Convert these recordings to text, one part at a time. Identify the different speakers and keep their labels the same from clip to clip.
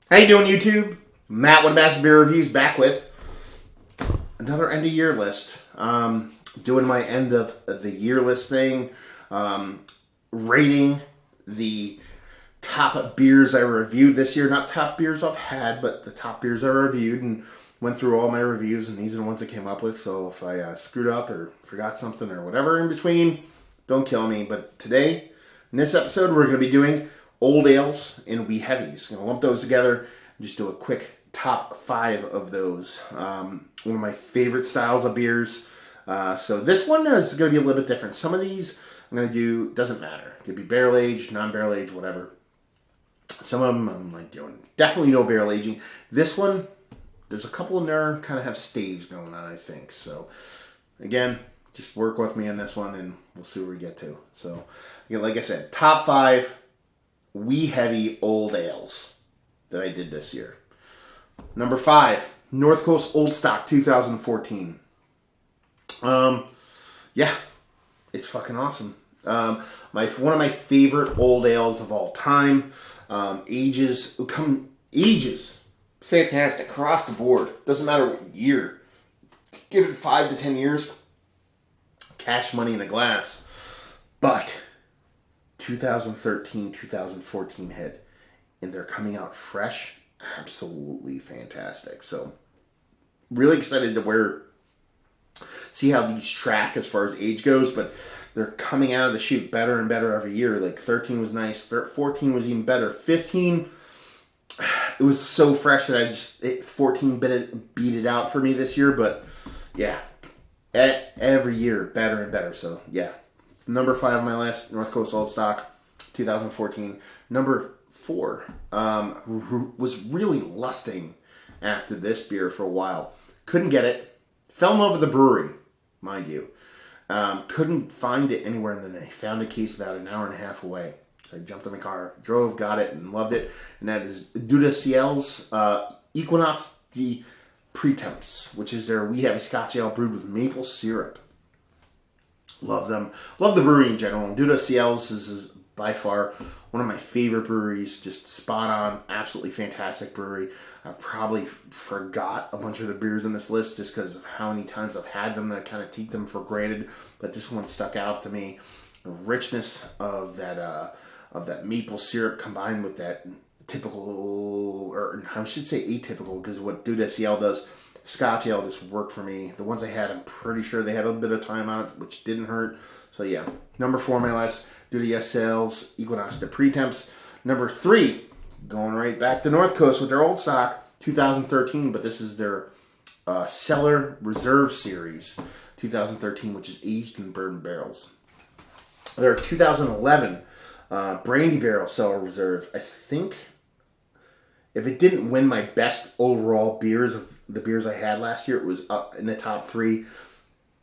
Speaker 1: How you doing, YouTube? Matt with Master Beer Reviews back with another end of year list. Doing my end of the year list thing, rating the top beers I reviewed this year. Not top beers I've had, but the top beers I reviewed, and went through all my reviews, and these are the ones I came up with. So if I screwed up or forgot something or whatever in between, don't kill me. But today, in this episode, we're going to be doing old ales and wee heavies. Going to lump those together and just do a quick top 5 of those. One of my favorite styles of beers. So this one is going to be a little bit different. Some of these I'm going to do, doesn't matter. It could be barrel aged, non-barrel aged, whatever. Some of them I'm like doing definitely no barrel aging. This one, there's a couple in there kind of have staves going on, I think. So again, just work with me on this one and we'll see where we get to. So again, like I said, top 5 wee heavy old ales that I did this year. Number 5, North Coast Old Stock 2014. Yeah, it's fucking awesome. One of my favorite old ales of all time. Ages fantastic across the board. Doesn't matter what year. Give it 5 to 10 years. Cash money in a glass. But 2013, 2014 hit, and they're coming out fresh. Absolutely fantastic. So, really excited to see how these track as far as age goes, but they're coming out of the chute better and better every year. Like 13 was nice, 14 was even better. 15, it was so fresh that 14 beat it out for me this year, but yeah, every year better and better. So yeah, number 5 on my list, North Coast Old Stock 2014. Number 4, was really lusting after this beer for a while. Couldn't get it. Fell in love with the brewery, mind you. Couldn't find it anywhere, and then I found a case about an hour and a half away. So I jumped in my car, drove, got it, and loved it. And that is CLS Equinox deprive, which is their wee heavy Scotch ale brewed with maple syrup. Love them. Love the brewery in general. And CLS is by far one of my favorite breweries. Just spot on. Absolutely fantastic brewery. I probably forgot a bunch of the beers in this list just because of how many times I've had them. I kind of take them for granted. But this one stuck out to me. The richness of that maple syrup combined with that typical, or I should say atypical, because what CLS does, Scotch ale just worked for me. The ones I had, I'm pretty sure they had a bit of time on it, which didn't hurt. So yeah, number 4 on my list, CLS Equinox deprive. Number 3, going right back to North Coast with their old stock, 2013, but this is their Cellar Reserve Series, 2013, which is aged in bourbon barrels. Their 2011 Brandy Barrel Cellar Reserve, I think, if it didn't win my best overall beers of the beers I had last year, it was up in the top 3.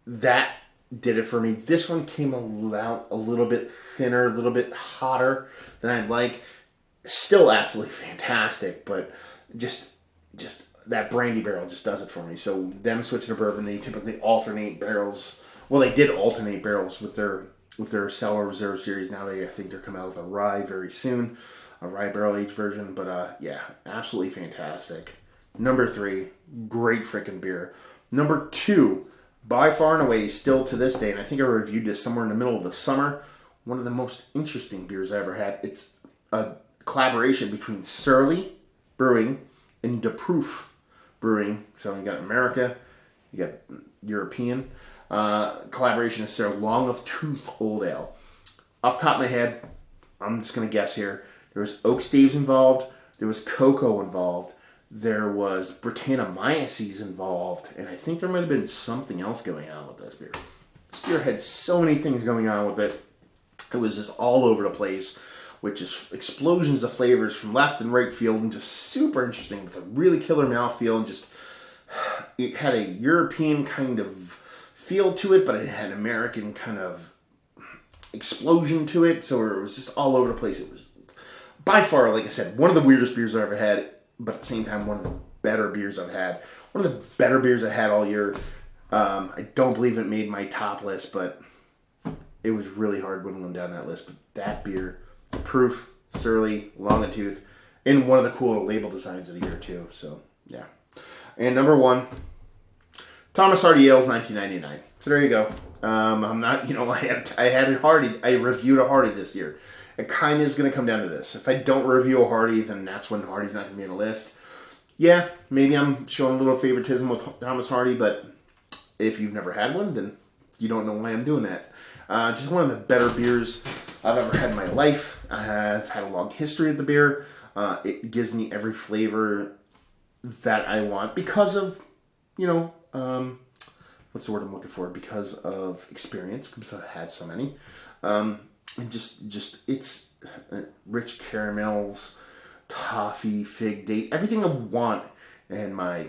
Speaker 1: That did it for me. This one came out a little bit thinner, a little bit hotter than I'd like. Still absolutely fantastic, but just that brandy barrel just does it for me. So them switching to bourbon, they typically alternate barrels. Well, they did alternate barrels with their Cellar Reserve series. Now I think they're coming out with a rye very soon, a rye barrel aged version. But yeah, absolutely fantastic. Number 3, great freaking beer. Number 2, by far and away, still to this day, and I think I reviewed this somewhere in the middle of the summer, one of the most interesting beers I ever had. It's a collaboration between Surly Brewing and deprive Brewing. So you got America, you got European. Collaboration is their Long of Tooth Old Ale. Off the top of my head, I'm just going to guess here. There was oak staves involved. There was cocoa involved. There was Brettanomyces involved, and I think there might have been something else going on with this beer. This beer had so many things going on with it. It was just all over the place, with just explosions of flavors from left and right field, and just super interesting with a really killer mouthfeel, and just it had a European kind of feel to it, but it had an American kind of explosion to it, so it was just all over the place. It was by far, like I said, one of the weirdest beers I've ever had, but at the same time, one of the better beers I've had. One of the better beers I had all year. I don't believe it made my top list, but it was really hard whittling down that list. But that beer, proof, surly, long in tooth, And one of the cool label designs of the year, too. So, yeah. And number 1, Thomas Hardy Ales 1999. So there you go. I'm not, I had a Hardy. I reviewed a Hardy this year. It kind of is going to come down to this. If I don't review a Hardy, then that's when Hardy's not going to be on the list. Yeah, maybe I'm showing a little favoritism with Thomas Hardy, but if you've never had one, then you don't know why I'm doing that. Just one of the better beers I've ever had in my life. I've had a long history of the beer. It gives me every flavor that I want because of, what's the word I'm looking for? Because of experience, because I've had so many. And just it's rich caramels, toffee, fig date, everything I want in my,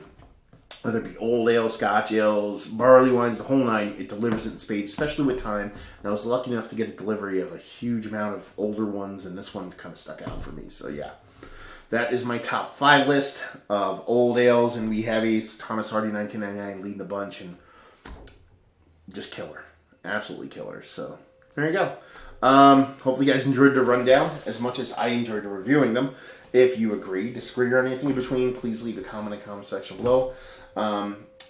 Speaker 1: whether it be old ale, Scotch ales, barley wines, the whole nine, it delivers it in spades, especially with time. And I was lucky enough to get a delivery of a huge amount of older ones, and this one kind of stuck out for me. So yeah, that is my top 5 list of old ales and wee heavies. Thomas Hardy 1999 leading the bunch, and just killer. Absolutely killer. So there you go. Hopefully you guys enjoyed the rundown as much as I enjoyed reviewing them. If you agree, disagree, or anything in between, please leave a comment in the comment section below.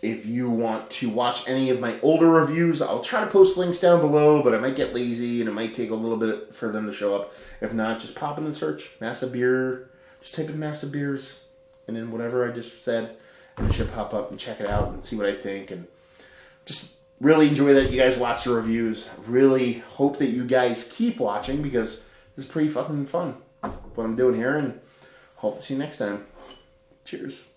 Speaker 1: If you want to watch any of my older reviews, I'll try to post links down below, but I might get lazy and it might take a little bit for them to show up. If not, just pop in and search Massive Beer. Just type in Massive Beers and then whatever I just said, and it should pop up, and check it out and see what I think. And just really enjoy that you guys watch the reviews. Really hope that you guys keep watching, because this is pretty fucking fun what I'm doing here, and hope to see you next time. Cheers.